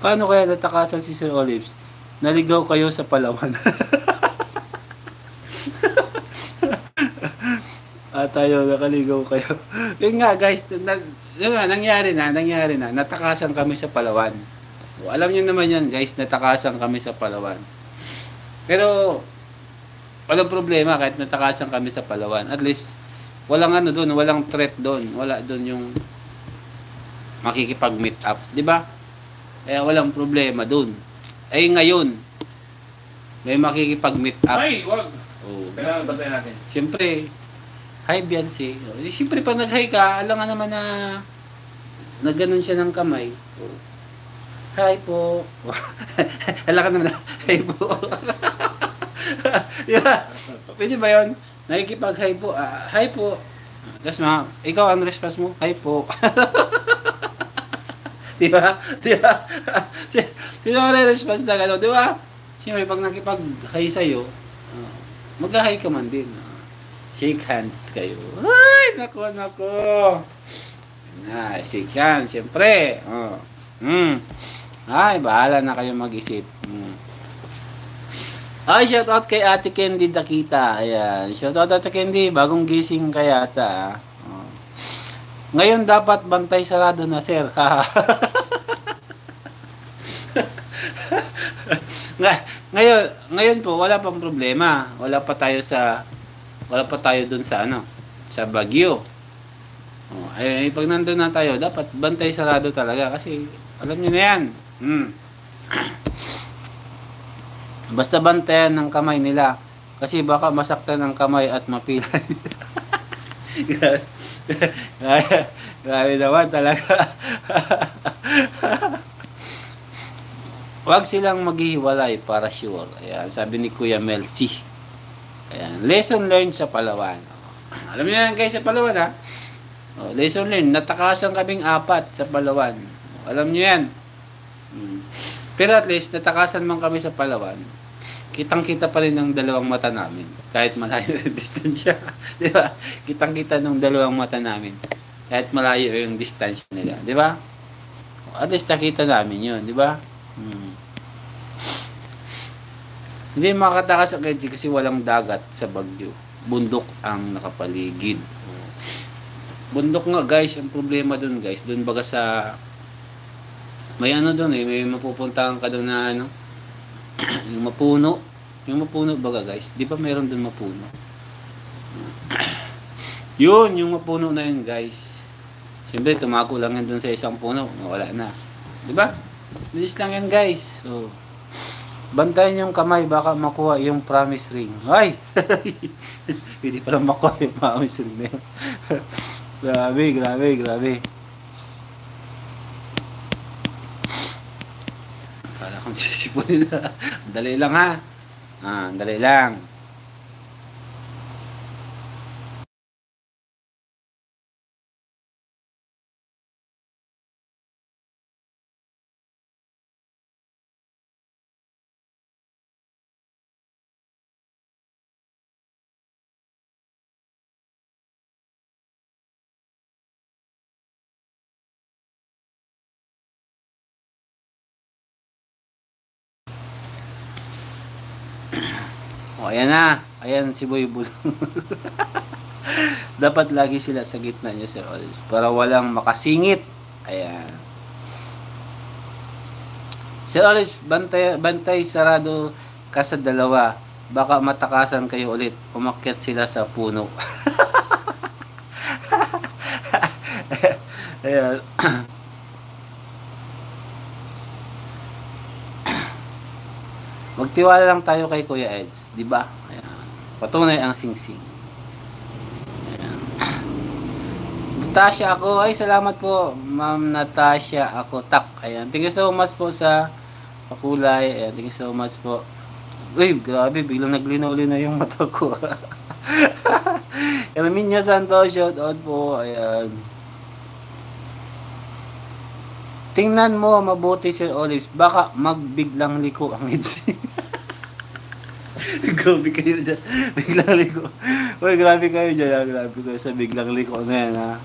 Paano kaya natakasan si Sir Olives? Naligaw kayo sa Palawan. Tayo, nakaligaw kayo. Yun nga guys, yun nga, nangyari na. Natakasan kami sa Palawan. Alam niyo naman yan guys, natakasan kami sa Palawan. Pero, walang problema kahit natakasan kami sa Palawan. At least, walang ano doon, walang threat doon. Wala doon yung makikipag-meet up. Di ba? Kaya walang problema doon. Ay ngayon, may makikipag-meet up. Ay, wag. Oh. Kailangan bantayan natin. Siyempre, hi Beyonce. Siyempre, pag nag-hi ka, alam nga naman na nagganon siya ng kamay. Oh. Hi po. Alam ka naman na, hi po. Diba? Pwede ba yun? Nakikipag-hi po. Hi po. Tapos ikaw ang response mo, hi po. Diba? Sino ang re-response na gano'n? Diba? Siyempre, pag nakipag-hi sa'yo, mag-hi ka man din. Shake hands kayo. Ay, nako. Shake hands, siyempre. Ay, bahala na kayo mag-isip. Ay, shoutout kay Ate Candy Dakita. Ayan, shoutout Ate Candy. Bagong gising ka yata. Ngayon dapat bantay sarado na, sir. Ngayon po, wala pang problema. Wala pa tayo dun sa sa Baguio. Pag nandun na tayo, dapat bantay sarado talaga kasi alam niyo na yan. Basta bantayan ng kamay nila kasi baka masaktan ang kamay at mapilay. Grabe naman talaga. Huwag silang maghihiwalay para sure. Ayan, sabi ni Kuya Melcy. Ayan, lesson learned sa Palawan. Alam niyo yan guys sa Palawan ha. Lesson learned, natakasan kaming 4 sa Palawan. Alam niyo yan. Pero at least natakasan man kami sa Palawan. Kitang-kita pa rin ng dalawang mata namin. Kahit malayo yung distansya. Di ba? Kitang-kita ng dalawang mata namin. Kahit malayo yung distansya nila. Di ba? At least nakita namin yun. Di ba? Hindi makatakas sa Kenji kasi walang dagat sa Baguio. Bundok ang nakapaligid. Bundok nga guys. Ang problema dun guys. Dun baga sa... May dun may mapupuntahan ka dun na yung mapuno. Yung mapuno baga guys. Di ba meron dun mapuno? Yun, yung mapuno na yun guys. Siyempre, tumako lang yan dun sa isang puno. Wala na. Di ba? Bilis lang yan guys. So, bantayan yung kamay. Baka makuha yung promise ring. Ay! Hindi pala makuha yung promise ring na yun. Grabe. Para kung sisipunin na. Dali lang ha. Dali lang. Ayan na. Ayan si Boy Bulong. Dapat lagi sila sa gitna niyo, Sir Olives, para walang makasingit. Ayan. Sir Olives, bantay sarado ka sa dalawa. Baka matakasan kayo ulit. Umakyat sila sa puno. Ayan. Magtiwala lang tayo kay Kuya Eds, di ba? Ayan. Patunay ang singsing. Ayan. Natasha ako, ay salamat po, Ma'am Natasha ako tak. Ayan. Thank you so much po sa pakulay. Ayan. Thank you so much po. Uy, grabe, biglang naglinaw-linaw yung mata ko. Erminia Santos, shout out po. Ayan. Tingnan mo mabuti, Sir Olives. Baka magbiglang liko ang Eds. Grabe kayo dyan. Biglang liko. Uy, grabe kayo dyan. Grabe kayo sa biglang liko na yan, ha.